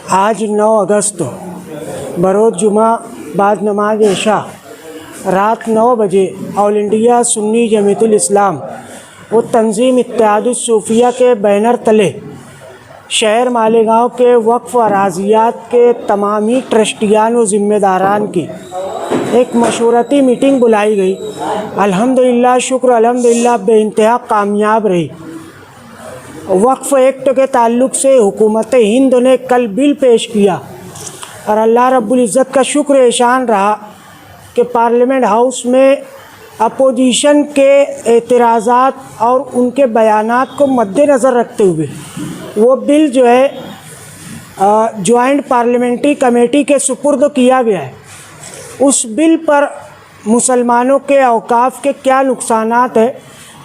आज 9 अगस्त बरोज़ जुमा बाद नमाज इशा रात 9 बजे ऑल इंडिया सुन्नी जमीयतुल इस्लाम व तंजीम इत्तेहादुस सूफिया के बैनर तले शहर मालेगांव के वक्फ़ अराज़ियात के तमामी ट्रस्टियान व ज़िम्मेदारान की एक मशवरती मीटिंग बुलाई गई। अल्हम्दुलिल्लाह शुक्र अल्हम्दुलिल्लाह बेइंतहा कामयाब रही। वक्फ़ एक्ट के ताल्लुक़ से हुकूमत हिंद ने कल बिल पेश किया और अल्लाह रब्बुल इज़्ज़त का शुक्र एहसान रहा कि पार्लियामेंट हाउस में अपोजिशन के एतराज़ात और उनके बयानात को मद्देनज़र रखते हुए वो बिल जो है जॉइंट पार्लियामेंट्री कमेटी के सुपुर्द किया गया है। उस बिल पर मुसलमानों के औकाफ के क्या नुकसानात है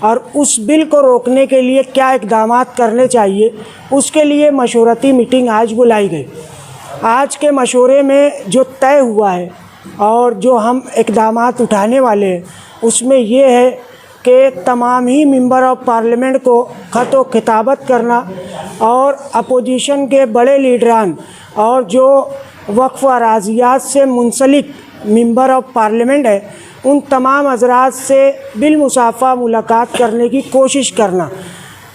और उस बिल को रोकने के लिए क्या इक़दामात करने चाहिए, उसके लिए मशवरती मीटिंग आज बुलाई गई। आज के मशवरे में जो तय हुआ है और जो हम इक़दामात उठाने वाले हैं उसमें ये है कि तमाम ही मेंबर ऑफ़ पार्लियामेंट को ख़त व खिताबत करना और अपोजिशन के बड़े लीडरान और जो वक्फ़ अराज़ियात से मुंसलिक मेंबर ऑफ़ पार्लियामेंट है उन तमाम हज़रात से बिलमुसाफ़ा मुलाकात करने की कोशिश करना।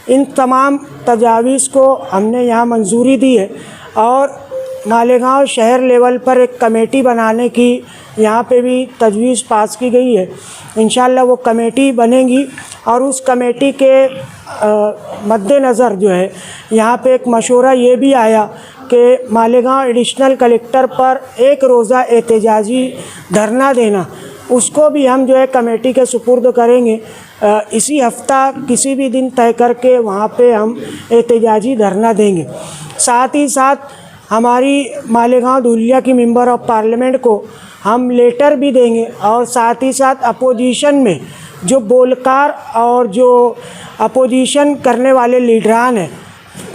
इन तमाम तजावीज़ को हमने यहाँ मंजूरी दी है और मालेगांव शहर लेवल पर एक कमेटी बनाने की यहाँ पे भी तजवीज़ पास की गई है। इंशाअल्लाह वो कमेटी बनेगी और उस कमेटी के मद्देनज़र जो है यहाँ पे एक मशवरा ये भी आया कि मालेगांव एडिशनल कलेक्टर पर एक रोज़ा एहतजाजी धरना देना, उसको भी हम जो है कमेटी के सुपुर्द करेंगे। इसी हफ्ता किसी भी दिन तय करके वहाँ पे हम एहतजाजी धरना देंगे। साथ ही साथ हमारी मालेगांव धुलिया की मेंबर ऑफ़ पार्लियामेंट को हम लेटर भी देंगे और साथ ही साथ अपोजिशन में जो बोलकार और जो अपोजिशन करने वाले लीडरान हैं,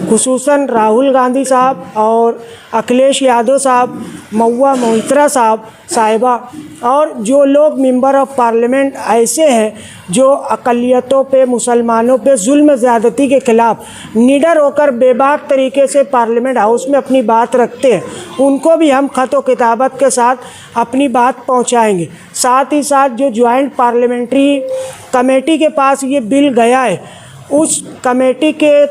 खुसूसन राहुल गांधी साहब और अखिलेश यादव साहब, महुआ मोहित्रा साहिबा और जो लोग मेंबर ऑफ़ पार्लियामेंट ऐसे हैं जो अक़लियतों पे, मुसलमानों पे जुल्म ज़्यादती के ख़िलाफ़ निडर होकर बेबाक तरीके से पार्लियामेंट हाउस में अपनी बात रखते हैं, उनको भी हम ख़त व किताबत के साथ अपनी बात पहुंचाएंगे। साथ ही साथ जो जॉइंट पार्लियामेंट्री कमेटी के पास ये बिल गया है उस कमेटी के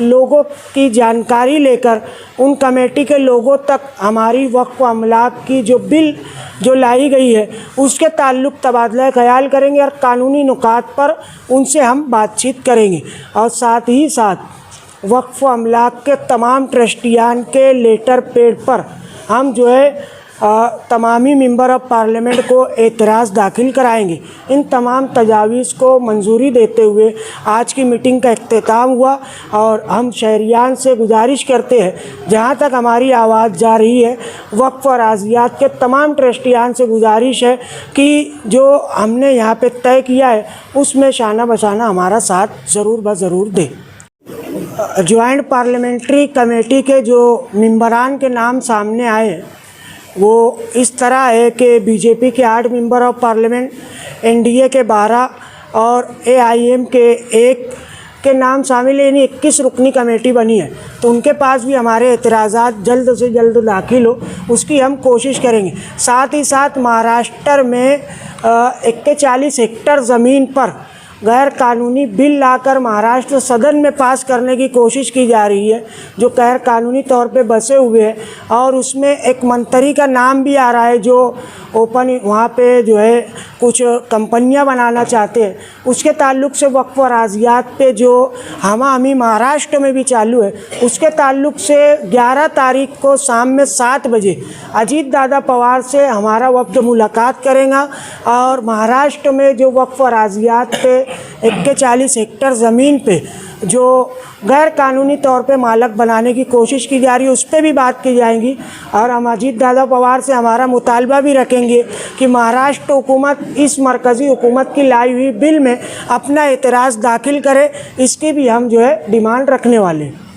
लोगों की जानकारी लेकर उन कमेटी के लोगों तक हमारी वक्फ़ अमलाक की जो बिल जो लाई गई है उसके ताल्लुक़ तबादला ख़याल करेंगे और कानूनी नुकात पर उनसे हम बातचीत करेंगे। और साथ ही साथ वक्फ़ अमलाक के तमाम ट्रस्टियान के लेटर पैड पर हम जो है तमामी मेंबर ऑफ़ पार्लियामेंट को एतराज़ दाखिल कराएंगे। इन तमाम तजावीज़ को मंजूरी देते हुए आज की मीटिंग का इख्तिताम हुआ और हम शहरियान से गुजारिश करते हैं, जहां तक हमारी आवाज़ जा रही है, वक्फ़ अराज़ियात के तमाम ट्रस्टियान से गुजारिश है कि जो हमने यहाँ पे तय किया है उसमें शाना बशाना हमारा साथ ज़रूर ब ज़रूर दें। जॉइंट पार्लियामेंट्री कमेटी के जो मेंबरान के नाम सामने आए हैं वो इस तरह है कि बीजेपी के 8 मेंबर ऑफ़ पार्लियामेंट, एनडीए के 12 और एआईएम के 1 के नाम शामिल है, यानी 21 रुकनी कमेटी बनी है। तो उनके पास भी हमारे एतराज़ात जल्द से जल्द दाखिल हो उसकी हम कोशिश करेंगे। साथ ही साथ महाराष्ट्र में 41 हेक्टेयर ज़मीन पर गैर कानूनी बिल लाकर महाराष्ट्र सदन में पास करने की कोशिश की जा रही है, जो गैर कानूनी तौर पे बसे हुए हैं और उसमें एक मंत्री का नाम भी आ रहा है जो ओपन वहाँ पे जो है कुछ कंपनियां बनाना चाहते हैं। उसके ताल्लुक़ से वक्फ़ अराज़ियात पे जो हमी महाराष्ट्र में भी चालू है उसके ताल्लुक़ से 11 तारीख को शाम में 7 बजे अजीत दादा पवार से हमारा वफ़द मुलाकात करेगा और महाराष्ट्र में जो वक्फ़ अराज़ियात पे 41 हेक्टेयर ज़मीन पे जो गैर कानूनी तौर पे मालक बनाने की कोशिश की जा रही है उस पर भी बात की जाएगी। और हम अजीत दादा पवार से हमारा मुतालबा भी रखेंगे कि महाराष्ट्र हुकूमत इस मरकज़ी हुकूमत की लाई हुई बिल में अपना एतराज़ दाखिल करे, इसकी भी हम जो है डिमांड रखने वाले हैं।